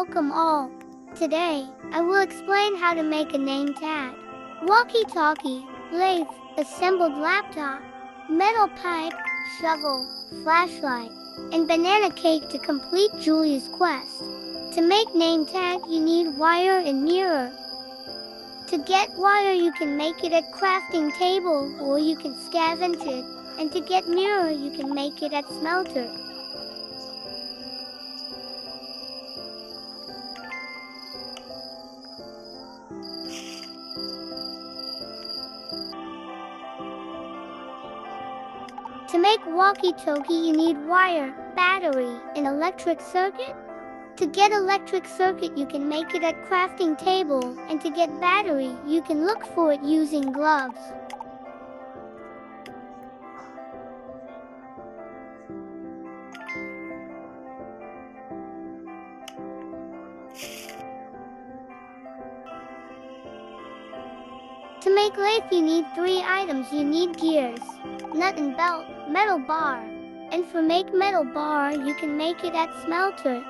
welcome all. Today, I will explain how to make a name tag. Walkie-talkie, lathe, assembled laptop, metal pipe, shovel, flashlight, and banana cake to complete Julia's quest. To make name tag, you need wire and mirror. To get wire, you can make it at crafting table or you can scavenge it. And to get mirror, you can make it at smelter. To make walkie-talkie, you need wire, battery, and electric circuit. To get electric circuit, you can make it at crafting table, and to get battery, you can look for it using gloves. To make lathe, you need 3 items. You need gears, nut and belt, metal bar. And for make metal bar, you can make it at smelter.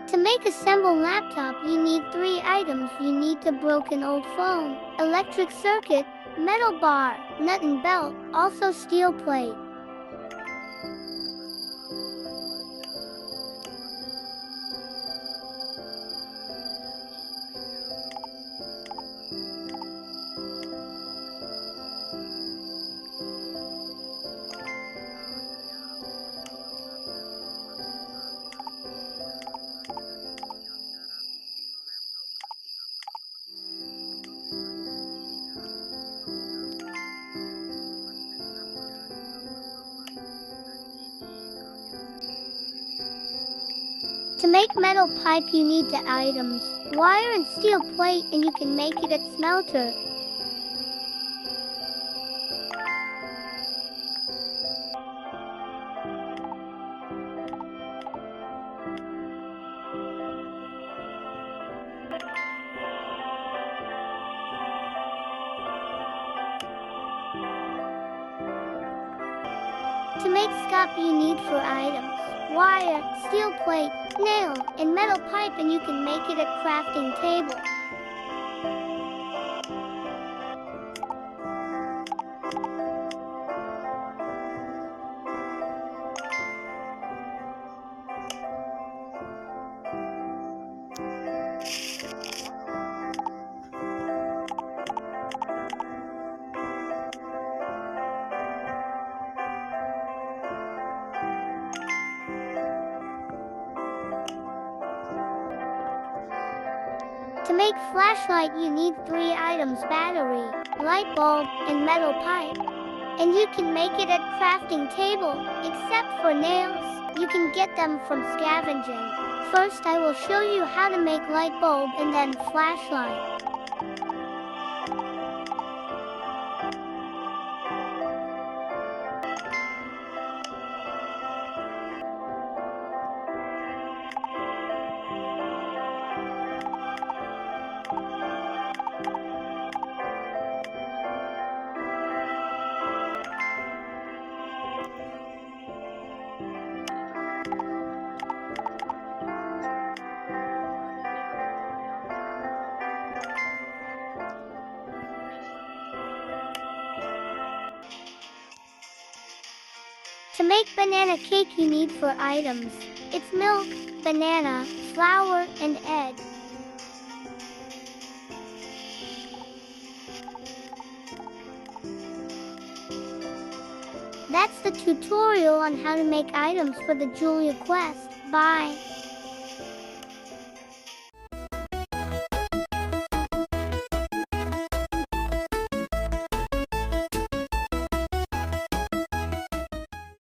To make assemble laptop, you need 3 items. You need a broken old phone, electric circuit, metal bar, nut and belt, also steel plate. To make metal pipe, you need the items, wire and steel plate, and you can make it at smelter. To make sekop, you need 4 items, wire, steel plate, nail, and metal pipe, and you can make it at crafting table. To make flashlight, you need 3 items, battery, light bulb, and metal pipe. And you can make it at crafting table, except for nails. You can get them from scavenging. First, I will show you how to make light bulb and then flashlight. To make banana cake, you need 4 items. It's milk, banana, flour, and egg. That's the tutorial on how to make items for the Julia quest. Bye.